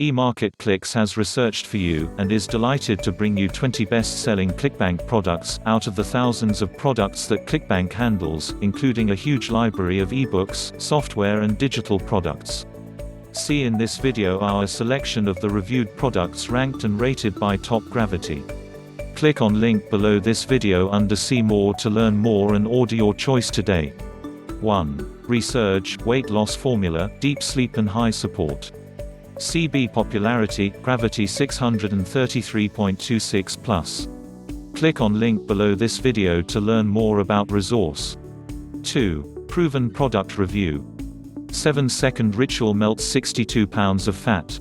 eMarketClicks has researched for you, and is delighted to bring you 20 best-selling Clickbank products, out of the thousands of products that Clickbank handles, including a huge library of ebooks, software and digital products. See in this video our selection of the reviewed products ranked and rated by top gravity. Click on link below this video under See More to learn more and order your choice today. 1. Resurge, weight loss formula, deep sleep and high support. CB popularity, gravity 633.26 plus. Click on link below this video to learn more about resource. 2. Proven product review. 7-second ritual melts 62 pounds of fat.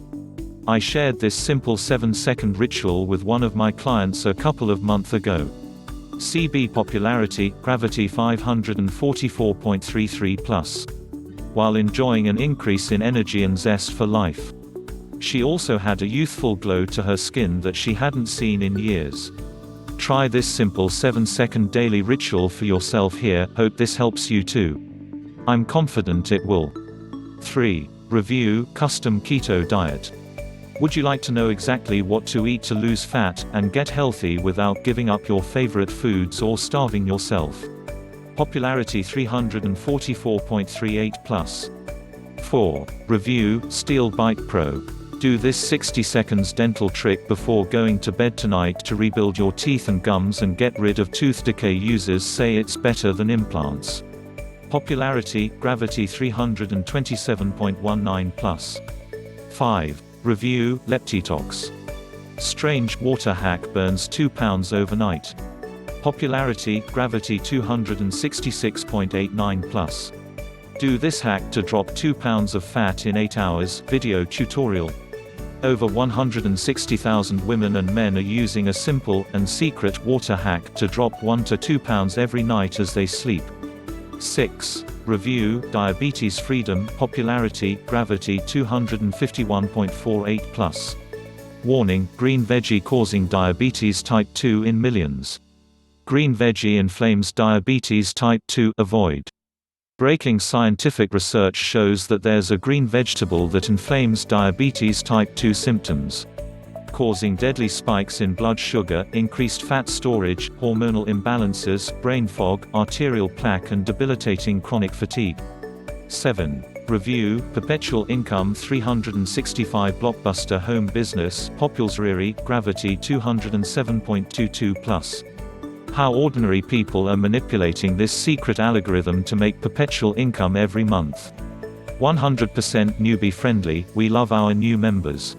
I shared this simple 7-second ritual with one of my clients a couple of months ago. CB popularity, gravity 544.33 plus. While enjoying an increase in energy and zest for life. She also had a youthful glow to her skin that she hadn't seen in years. Try this simple 7-second daily ritual for yourself here, hope this helps you too. I'm confident it will. 3. Review, custom keto diet. Would you like to know exactly what to eat to lose fat, and get healthy without giving up your favorite foods or starving yourself? Popularity 344.38 plus. 4. Review, Steel Bite Pro. Do this 60 seconds dental trick before going to bed tonight to rebuild your teeth and gums and get rid of tooth decay. Users say it's better than implants. Popularity, gravity 327.19 plus. 5. Review, Leptitox. Strange water hack burns 2 pounds overnight. Popularity, gravity 266.89 plus. Do this hack to drop 2 pounds of fat in 8 hours, video tutorial. Over 160,000 women and men are using a simple and secret water hack to drop 1 to 2 pounds every night as they sleep. 6. Review, diabetes freedom, popularity, gravity 251.48 plus. Warning, green veggie causing diabetes type 2 in millions. Green veggie inflames diabetes type 2, avoid. Breaking scientific research shows that there's a green vegetable that inflames diabetes type 2 symptoms, causing deadly spikes in blood sugar, increased fat storage, hormonal imbalances, brain fog, arterial plaque and debilitating chronic fatigue. 7. Review, Perpetual Income 365 Blockbuster Home Business, Popularity, gravity 207.22 plus. How ordinary people are manipulating this secret algorithm to make perpetual income every month. 100% newbie friendly, we love our new members.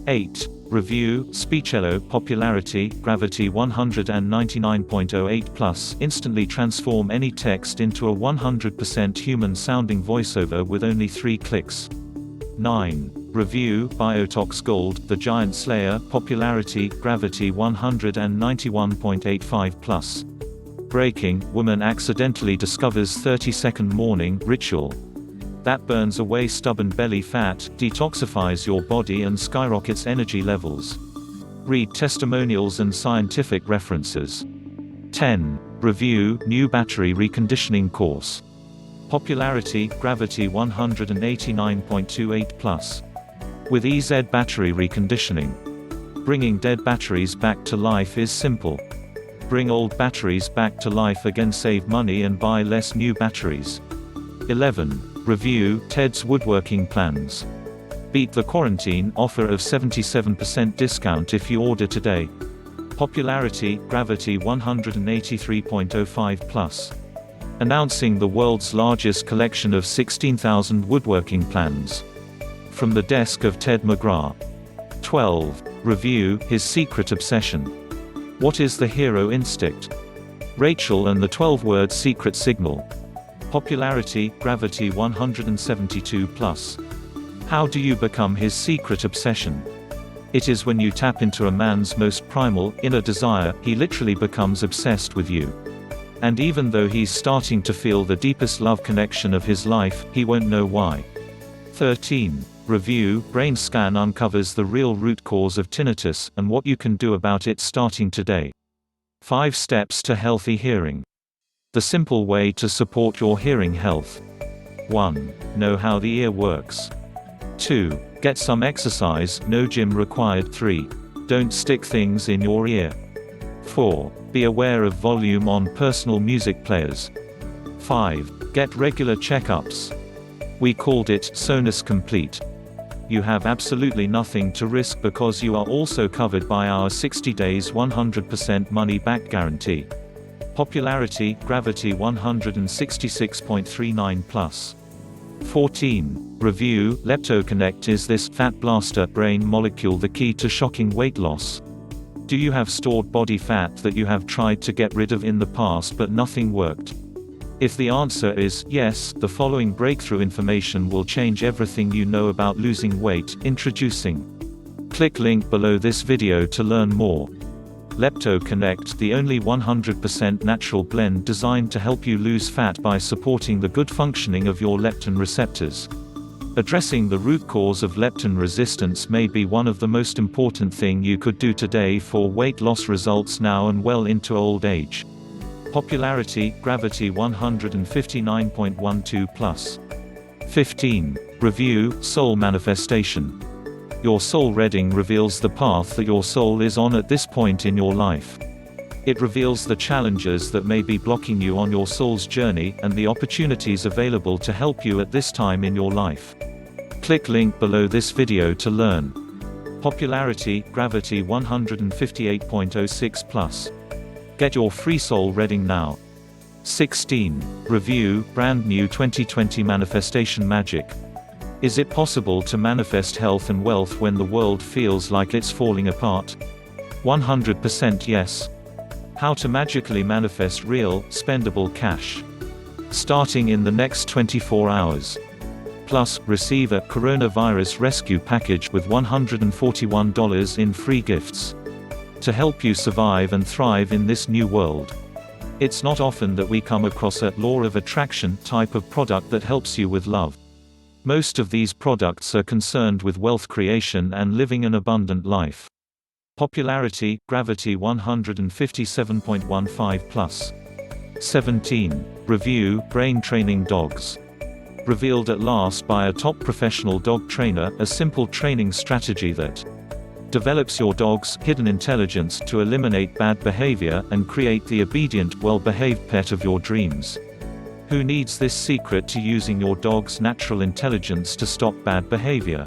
8. Review, SPEECHELO, popularity, gravity 199.08 plus. Instantly transform any text into a 100% human-sounding voiceover with only 3 clicks. 9. Review, BIOTOX Gold, the Giant Slayer, popularity, gravity 191.85 plus. Breaking, woman accidentally discovers 30-second morning ritual that burns away stubborn belly fat, detoxifies your body and skyrockets energy levels. Read testimonials and scientific references. 10. Review, new battery reconditioning course. Popularity, gravity 189.28 plus. With EZ battery reconditioning. Bringing dead batteries back to life is simple. Bring old batteries back to life again, save money and buy less new batteries. 11. Review, Ted's woodworking plans. Beat the quarantine, offer of 77% discount if you order today. Popularity, gravity 183.05 plus. Announcing the world's largest collection of 16,000 woodworking plans. From the desk of Ted McGrath. 12. Review, his secret obsession. What is the hero instinct? Rachel and the 12-word secret signal. Popularity, gravity 172 plus. How do you become his secret obsession? It is when you tap into a man's most primal, inner desire, he literally becomes obsessed with you. And even though he's starting to feel the deepest love connection of his life, he won't know why. 13. Review, brain scan uncovers the real root cause of tinnitus, and what you can do about it starting today. 5 steps to healthy hearing. The simple way to support your hearing health. 1. Know how the ear works. 2. Get some exercise, no gym required. 3. Don't stick things in your ear. 4. Be aware of volume on personal music players. 5. Get regular checkups. We called it Sonus Complete. You have absolutely nothing to risk because you are also covered by our 60 days 100% money back guarantee. Popularity, Gravity 166.39 plus. 14. Review, LeptoConnect. Is this fat blaster brain molecule the key to shocking weight loss? Do you have stored body fat that you have tried to get rid of in the past but nothing worked? If the answer is yes, the following breakthrough information will change everything you know about losing weight. Introducing. Click link below this video to learn more. LeptoConnect, the only 100% natural blend designed to help you lose fat by supporting the good functioning of your leptin receptors. Addressing the root cause of leptin resistance may be one of the most important things you could do today for weight loss results now and well into old age. Popularity, Gravity 159.12 plus. 15. Review, Soul Manifestation. Your soul reading reveals the path that your soul is on at this point in your life. It reveals the challenges that may be blocking you on your soul's journey, and the opportunities available to help you at this time in your life. Click link below this video to learn. Popularity, Gravity 158.06 plus. Get your free soul reading now. 16. Review, Brand New 2020 Manifestation Magic. Is it possible to manifest health and wealth when the world feels like it's falling apart? 100% yes. How to magically manifest real, spendable cash. Starting in the next 24 hours. Plus, receive a coronavirus rescue package with $141 in free gifts. To help you survive and thrive in this new world. It's not often that we come across a law of attraction type of product that helps you with love. Most of these products are concerned with wealth creation and living an abundant life. Popularity, Gravity 157.15 plus. 17. Review, Brain Training Dogs. Revealed at last by a top professional dog trainer, a simple training strategy that develops your dog's hidden intelligence to eliminate bad behavior and create the obedient, well-behaved pet of your dreams. Who needs this secret to using your dog's natural intelligence to stop bad behavior?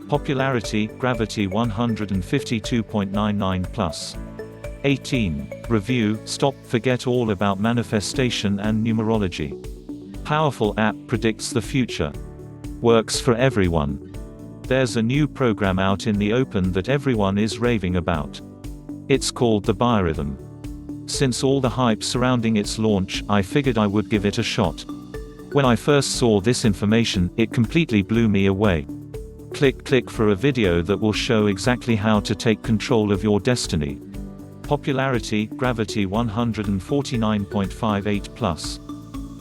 Popularity, Gravity 152.99 plus. 18. Review, Stop, Forget All About Manifestation and Numerology. Powerful app predicts the future. Works for everyone. There's a new program out in the open that everyone is raving about. It's called the Biorhythm. Since all the hype surrounding its launch, I figured I would give it a shot. When I first saw this information, it completely blew me away. Click for a video that will show exactly how to take control of your destiny. Popularity, Gravity 149.58 plus.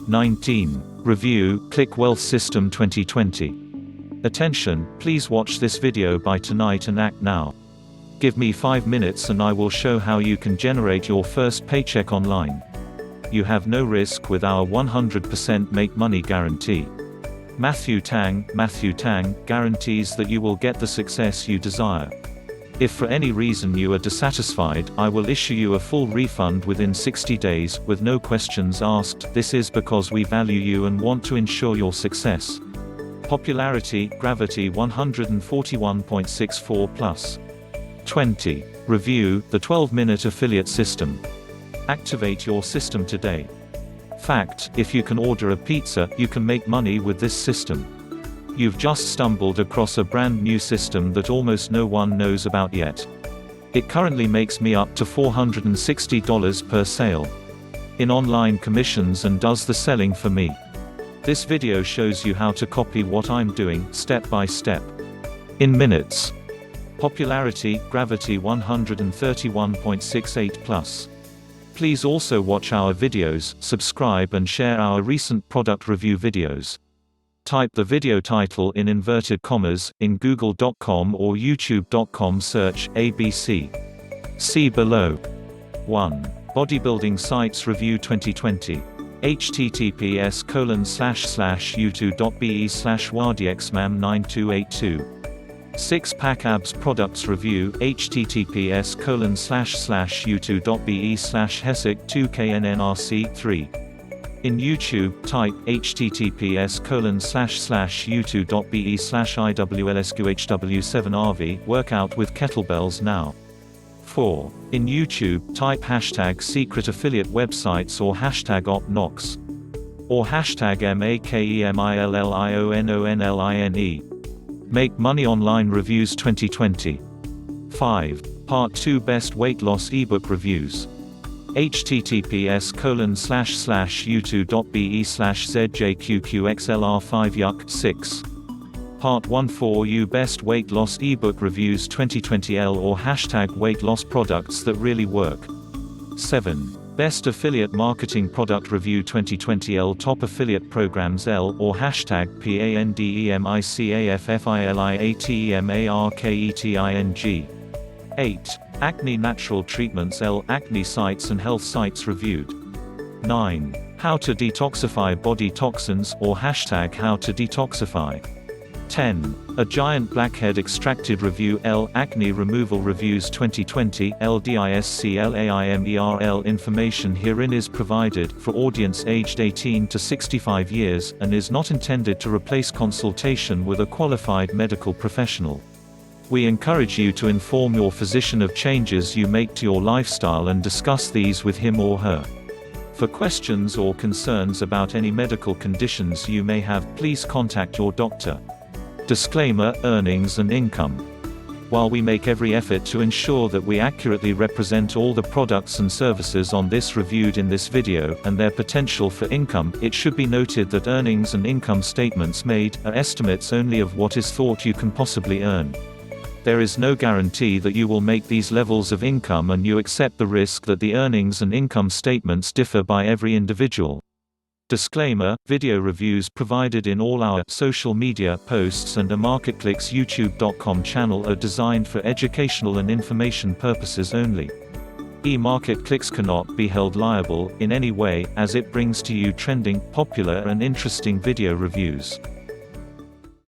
19. Review, Click Wealth System 2020. Attention, please watch this video by tonight and act now. Give me 5 minutes and I will show how you can generate your first paycheck online. You have no risk with our 100% make money guarantee. Matthew Tang guarantees that you will get the success you desire. If for any reason you are dissatisfied, I will issue you a full refund within 60 days, with no questions asked. This is because we value you and want to ensure your success. Popularity, Gravity 141.64 plus. 20. Review, the 12-minute affiliate system. Activate your system today. Fact, if you can order a pizza, you can make money with this system. You've just stumbled across a brand new system that almost no one knows about yet. It currently makes me up to $460 per sale in online commissions and does the selling for me. This video shows you how to copy what I'm doing, step by step. In minutes. Popularity, Gravity 131.68 plus. Please also watch our videos, subscribe and share our recent product review videos. Type the video title in inverted commas, in google.com or youtube.com, search ABC. See below. 1. Bodybuilding Sites Review 2020. https://youtube.be/wardxmam9282 6-pack abs products review, https://youtube.be/hesic2knrc3. In YouTube, type https://youtube.be/iwlsqhw7rv workout with kettlebells now. 4. In YouTube, type hashtag secret affiliate websites or hashtag opnox. Or hashtag makemillionline. Make Money Online Reviews 2020. 5. Part 2 Best Weight Loss eBook Reviews. https://youtube.be/zjqqxlr5yuck 6. Part 1 for you Best Weight Loss eBook Reviews 2020L or hashtag weight loss products that really work. 7. Best Affiliate Marketing Product Review 2020L Top Affiliate Programs L or hashtag PANDEMICAFFILIATEMARKETING. 8. Acne Natural Treatments L Acne Sites and Health Sites Reviewed. 9. How to Detoxify Body Toxins or hashtag How to Detoxify. 10. A Giant Blackhead Extracted Review L Acne Removal Reviews 2020 LDISCLAIMERL. Information herein is provided for audience aged 18 to 65 years, and is not intended to replace consultation with a qualified medical professional. We encourage you to inform your physician of changes you make to your lifestyle and discuss these with him or her. For questions or concerns about any medical conditions you may have, please contact your doctor. Disclaimer: Earnings and income. While we make every effort to ensure that we accurately represent all the products and services on this reviewed in this video, and their potential for income, it should be noted that earnings and income statements made are estimates only of what is thought you can possibly earn. There is no guarantee that you will make these levels of income, and you accept the risk that the earnings and income statements differ by every individual. Disclaimer: video reviews provided in all our social media posts and eMarketClicks YouTube.com channel are designed for educational and information purposes only. eMarketClicks cannot be held liable in any way, as it brings to you trending, popular and interesting video reviews.